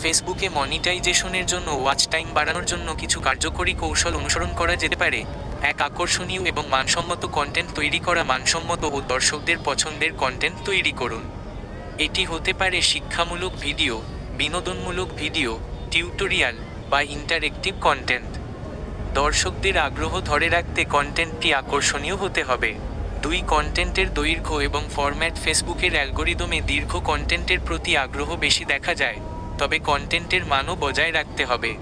ফেসবুকে মনিটাইজেশনের জন্য ওয়াচ টাইম বাড়ানোর জন্য কিছু কার্যকরী কৌশল অনুসরণ করা যেতে পারে। এক, আকর্ষণীয় এবং মানসম্মত কন্টেন্ট তৈরি করা। মানসম্মত ও দর্শকদের পছন্দের কন্টেন্ট তৈরি করুন। এটি হতে পারে শিক্ষামূলক ভিডিও, বিনোদনমূলক ভিডিও, টিউটোরিয়াল বা ইন্টারেক্টিভ কন্টেন্ট। দর্শকদের আগ্রহ ধরে রাখতে কন্টেন্টটি আকর্ষণীয় হতে হবে। 2, কন্টেন্টের দৈর্ঘ্য এবং ফরম্যাট। ফেসবুকের অ্যালগরিদমে দীর্ঘ কন্টেন্টের প্রতি আগ্রহ বেশি দেখা যায়, তবে কন্টেন্টের মানও বজায় রাখতে হবে।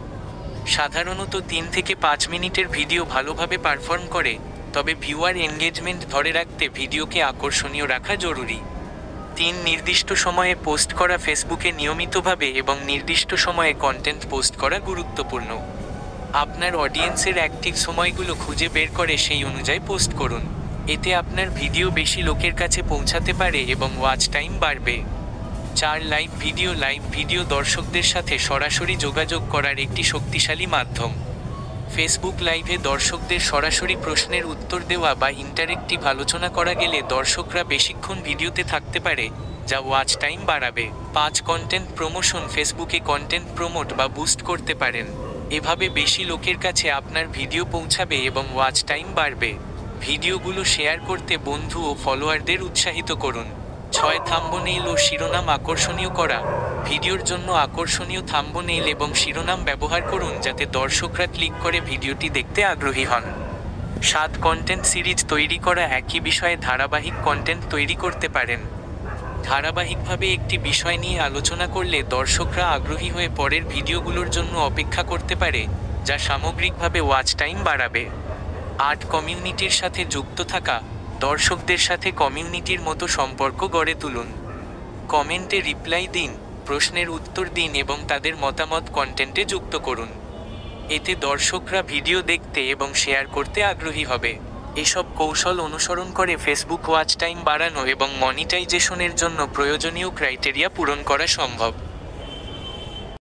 সাধারণত 3 থেকে 5 মিনিটের ভিডিও ভালোভাবে পারফর্ম করে, তবে ভিউয়ার এনগেজমেন্ট ধরে রাখতে ভিডিওকে আকর্ষণীয় রাখা জরুরি। 3, নির্দিষ্ট সময়ে পোস্ট করা। ফেসবুকে নিয়মিতভাবে এবং নির্দিষ্ট সময়ে কন্টেন্ট পোস্ট করা গুরুত্বপূর্ণ। আপনার অডিয়েন্সের অ্যাক্টিভ সময়গুলো খুঁজে বের করে সেই অনুযায়ী পোস্ট করুন। এতে আপনার ভিডিও বেশি লোকের কাছে পৌঁছাতে পারে এবং ওয়াচ টাইম বাড়বে। 4, লাইভ ভিডিও। লাইভ ভিডিও দর্শকদের সাথে সরাসরি যোগাযোগ করার একটি শক্তিশালী মাধ্যম। ফেসবুক লাইভে দর্শকদের সরাসরি প্রশ্নের উত্তর দেওয়া বা ইন্টারেক্টিভ আলোচনা করা গেলে দর্শকরা বেশিক্ষণ ভিডিওতে থাকতে পারে, যা ওয়াচ টাইম বাড়াবে। 5, কন্টেন্ট প্রমোশন। ফেসবুকে কন্টেন্ট প্রমোট বা বুস্ট করতে পারেন। এভাবে বেশি লোকের কাছে আপনার ভিডিও পৌঁছাবে এবং ওয়াচ টাইম বাড়বে। ভিডিওগুলো শেয়ার করতে বন্ধু ও ফলোয়ারদের উৎসাহিত করুন। 6, থাম্বনেইল ও শিরোনাম আকর্ষণীয় করা। ভিডিওর জন্য আকর্ষণীয় থাম্বনেইল এবং শিরোনাম ব্যবহার করুন যাতে দর্শকরা ক্লিক করে ভিডিওটি দেখতে আগ্রহী হন। 7, কন্টেন্ট সিরিজ তৈরি করা। একই বিষয়ে ধারাবাহিক কন্টেন্ট তৈরি করতে পারেন। ধারাবাহিকভাবে একটি বিষয় নিয়ে আলোচনা করলে দর্শকরা আগ্রহী হয়ে পরের ভিডিওগুলোর জন্য অপেক্ষা করতে পারে, যা সামগ্রিকভাবে ওয়াচ টাইম বাড়াবে। 8, কমিউনিটির সাথে যুক্ত থাকা। দর্শকদের সাথে কমিউনিটির মতো সম্পর্ক গড়ে তুলুন। কমেন্টে রিপ্লাই দিন, প্রশ্নের উত্তর দিন এবং তাদের মতামত কন্টেন্টে যুক্ত করুন। এতে দর্শকরা ভিডিও দেখতে এবং শেয়ার করতে আগ্রহী হবে। এসব কৌশল অনুসরণ করে ফেসবুক ওয়াচ টাইম বাড়ানো এবং মনিটাইজেশনের জন্য প্রয়োজনীয় ক্রাইটেরিয়া পূরণ করা সম্ভব।